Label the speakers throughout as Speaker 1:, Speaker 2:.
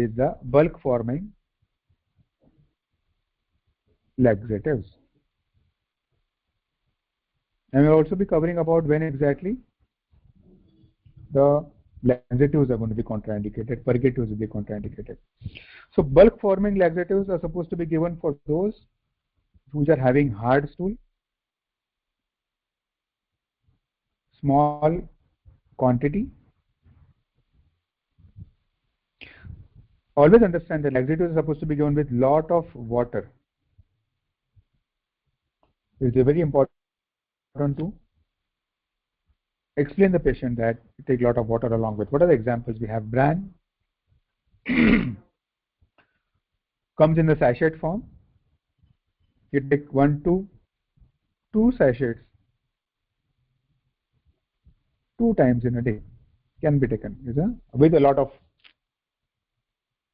Speaker 1: is the bulk forming laxatives. And we'll also be covering about when exactly the laxatives are going to be contraindicated, purgatives will be contraindicated. So bulk forming laxatives are supposed to be given for those which are having hard stool, small quantity. Always understand that laxatives are supposed to be given with lot of water. It is very important to explain the patient that you take a lot of water along with. What are the examples? We have bran, comes in the sachet form. You take 1 to 2 sachets 2 times in a day, can be taken with a lot of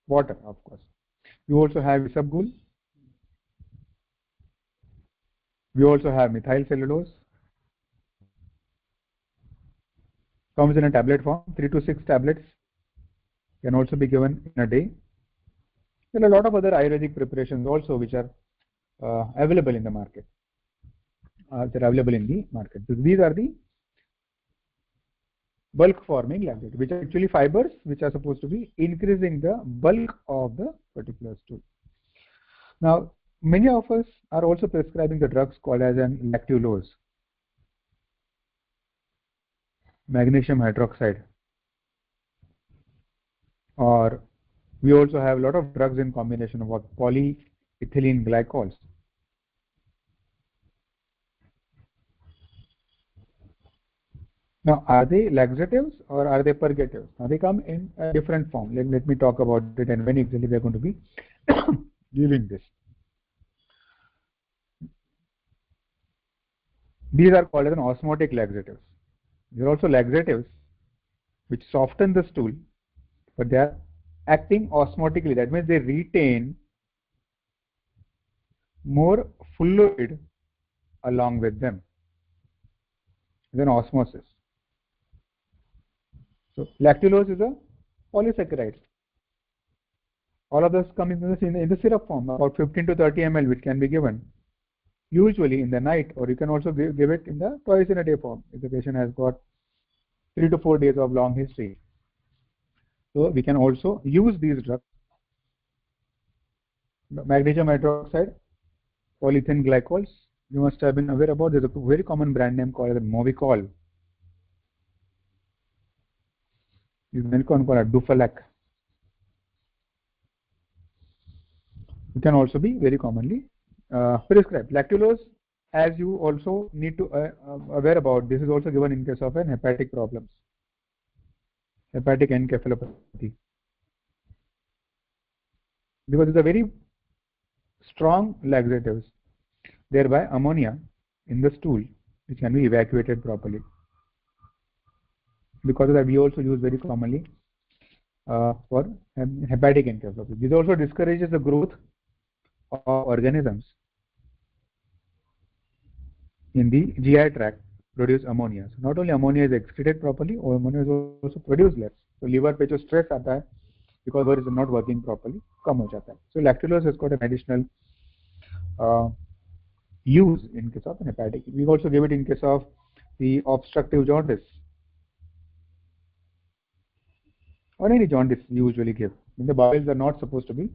Speaker 1: water, of course. You also have isabgol. We also have methyl cellulose. Comes in a tablet form. 3 to 6 tablets can also be given in a day. There are a lot of other Ayurvedic preparations also which are available in the market. They're available in the market. So these are the bulk forming laxatives, which are actually fibers which are supposed to be increasing the bulk of the particular stool. Now, many of us are also prescribing the drugs called as an lactulose, magnesium hydroxide, or we also have a lot of drugs in combination of polyethylene glycols. Now, are they laxatives or are they purgatives? Now, they come in a different form. Let me talk about it and when exactly we are going to be giving this. These are called as an osmotic laxatives. There are also laxatives which soften the stool, but they are acting osmotically. That means they retain more fluid along with them. Then osmosis. So lactulose is a polysaccharide. All of this come in the syrup form, about 15 to 30 ml, which can be given usually in the night, or you can also give it in the twice in a day form if the patient has got 3 to 4 days of long history. So we can also use these drugs. Magnesium hydroxide, polyethylene glycols, you must have been aware about. There's a very common brand name called Movicol. You can call it Dufalac. It can also be very commonly prescribed. Lactulose, as you also need to aware about, this is also given in case of an hepatic problems, hepatic encephalopathy, because it's a very strong laxatives, thereby ammonia in the stool which can be evacuated properly. Because of that, we also use very commonly for hepatic encephalopathy. This also discourages the growth of organisms in the GI tract, produce ammonia. So not only ammonia is excreted properly, or ammonia is also produced less. So liver पे जो stress आता है, because liver is not working properly, कम हो जाता है. So lactulose has got an additional use in case of an hepatic. We also give it in case of the obstructive jaundice, or any jaundice we usually give. When the bowels are not supposed to be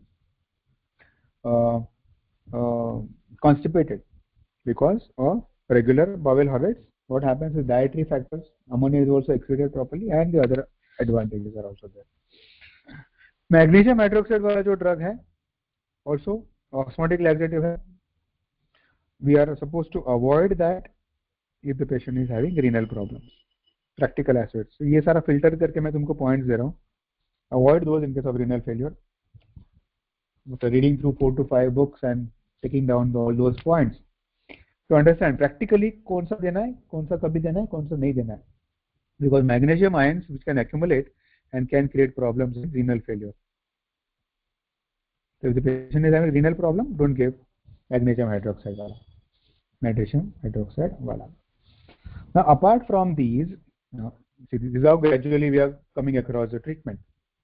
Speaker 1: constipated because of regular bowel habits. What happens is dietary factors, ammonia is also excreted properly, and the other advantages are also there. Magnesium hydroxide वाला जो drug है, also osmotic laxative है. We are supposed to avoid that if the patient is having renal problems. Practical aspects. So ये सारा filter करके मैं तुमको points दे रहा हूँ. Avoid those in case of renal failure. After reading through 4 to 5 books and taking down all those points, to understand practically कौन सा देना है, कौन सा कभी देना है, कौन सा नहीं देना है. Because magnesium ions which can accumulate and can create problems in renal failure. So if the patient is having renal problem, don't give magnesium hydroxide wala. Magnesium hydroxide wala. Now apart from these, see, this is how gradually we are coming across the treatment.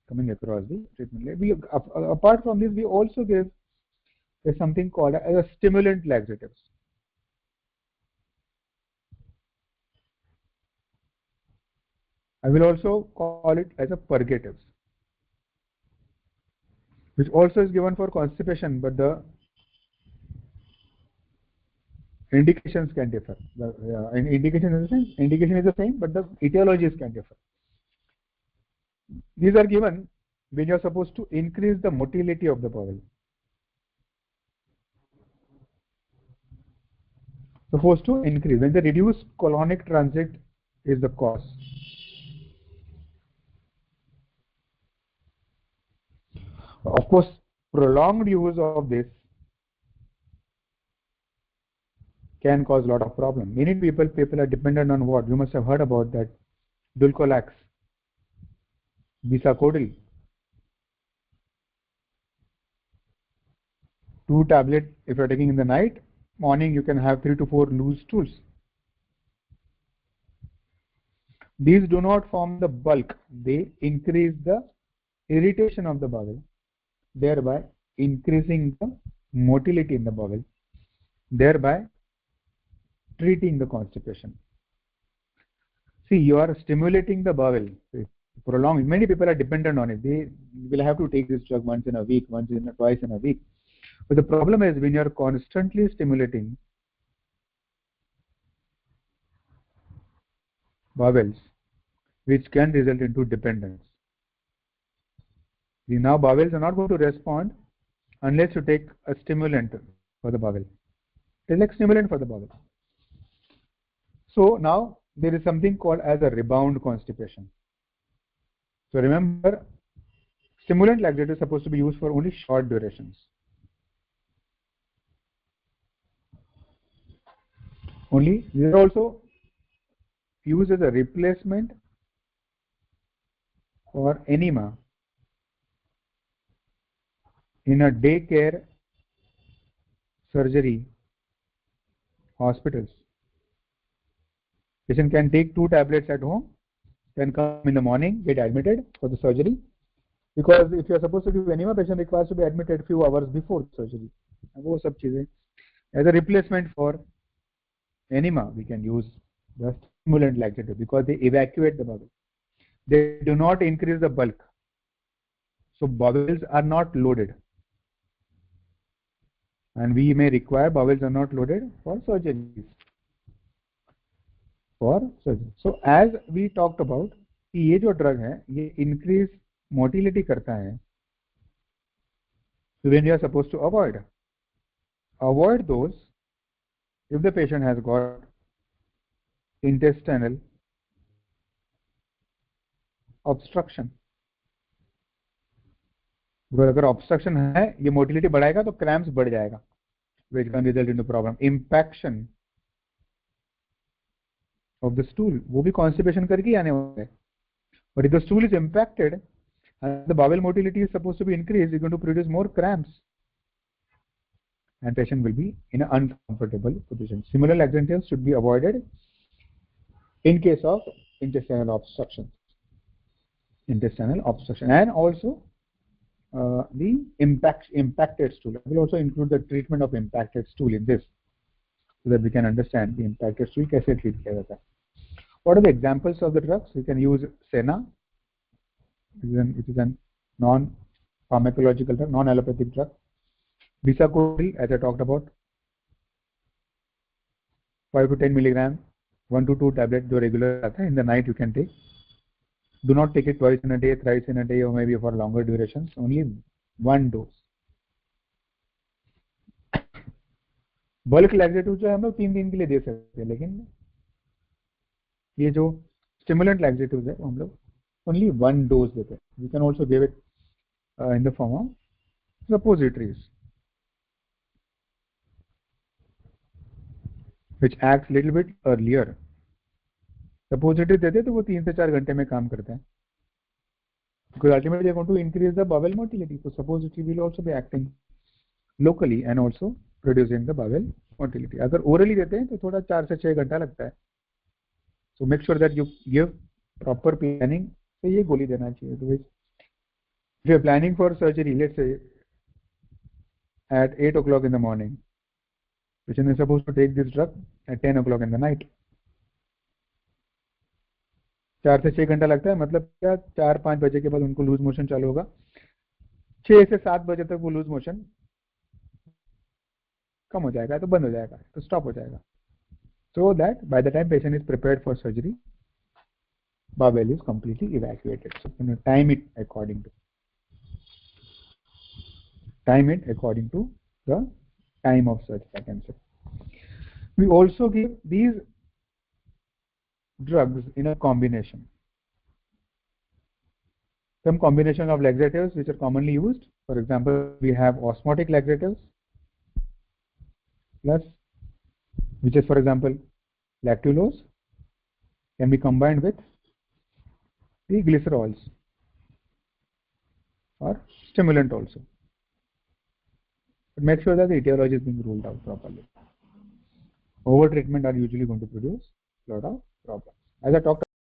Speaker 1: coming across the treatment. Apart from this, we also give something called as a stimulant laxatives. I will also call it as a purgatives, which also is given for constipation, but the indications can differ. The indication is the same, but the etiologies can differ. These are given when you are supposed to increase the motility of the bowel. Supposed to increase when the reduced colonic transit is the cause. Of course, prolonged use of this can cause a lot of problem. Many people are dependent on what? You must have heard about that Dulcolax, Bisacodil. 2 tablets if you are taking in the night, morning you can have 3 to 4 loose stools. These do not form the bulk, they increase the irritation of the bowel, thereby increasing the motility in the bowel, thereby treating the constipation. See, you are stimulating the bowel, prolonged. Many people are dependent on it. They will have to take this drug once in a week, twice in a week. But the problem is when you are constantly stimulating bowels, which can result into dependence. Now bowels are not going to respond unless you take a stimulant for the bowel. It is like stimulant for the bowel. So now there is something called as a rebound constipation. So remember, stimulant laxative is supposed to be used for only short durations. Only they are also used as a replacement for enema in a daycare surgery hospitals. Patient can take 2 tablets at home, can come in the morning, get admitted for the surgery. Because if you are supposed to give enema, patient requires to be admitted few hours before the surgery. वो सब चीजें as a replacement for enema, we can use the stimulant laxative because they evacuate the bowel. They do not increase the bulk. So bowels are not loaded. And we may require bowels are not loaded for surgeries. So as we talked about, ये जो drug है, ये increase motility करता है. So when you are supposed to avoid those if the patient has got intestinal obstruction. अगर obstruction है, ये motility बढ़ाएगा तो cramps बढ़ जाएगा, which can result into problem. Impaction of the stool, वो भी constipation करके ही आने वाला है. But if the stool is impacted and the bowel motility is supposed to be increased, it's going to produce more cramps, and patient will be in an uncomfortable position. Similar laxatives should be avoided in case of intestinal obstruction. And also the impacted stool. I will also include the treatment of impacted stool in this, so that we can understand the impacted stool कैसे treat किया जाता है. What are the examples of the drugs? We can use Sena, which is a non-pharmacological drug, non-allopathic drug. Bisacodil, as I talked about, 5 to 10 milligram, 1 to 2 tablets, जो regular आता है. In the night you can take. Do not take it twice in a day, thrice in a day, or maybe for longer durations. Only 1 dose. Bulk laxative जो है हम लोग 3 दिन के लिए दे सकते हैं, लेकिन ये जो stimulant laxatives है वो हम लोग only 1 dose देते हैं. We can also give it in the form of suppositories, which acts little bit earlier. Suppository देते तो वो 3 से 4 घंटे में काम करते हैं. Because ultimately they are going to increase the bowel motility. So suppository will also be acting locally and also producing the bowel motility. अगर orally देते हैं तो थोड़ा 4 से 6 घंटा लगता है. So make sure that you give proper planning. तो ये गोली देना चाहिए. तो If you're planning for surgery, let's say at 8 o'clock in the morning, patient is supposed to take this drug at 10 o'clock in the night. 4 से 6 घंटा लगता है, मतलब क्या 4-5 बजे के बाद उनको लूज मोशन चालू होगा, 6 से 7 बजे तक वो लूज मोशन कम हो जाएगा, तो बंद हो जाएगा, तो स्टॉप हो जाएगा. So that by the time patient is prepared for surgery, bowel is completely evacuated. So time it according to the time of surgery, I can say. We also give these drugs in a combination. Some combination of laxatives which are commonly used. For example, we have osmotic laxatives plus, which is for example lactulose, can be combined with the glycerols or stimulant also. But make sure that the etiology is being ruled out properly. Over treatment are usually going to produce a lot of problems. As I talked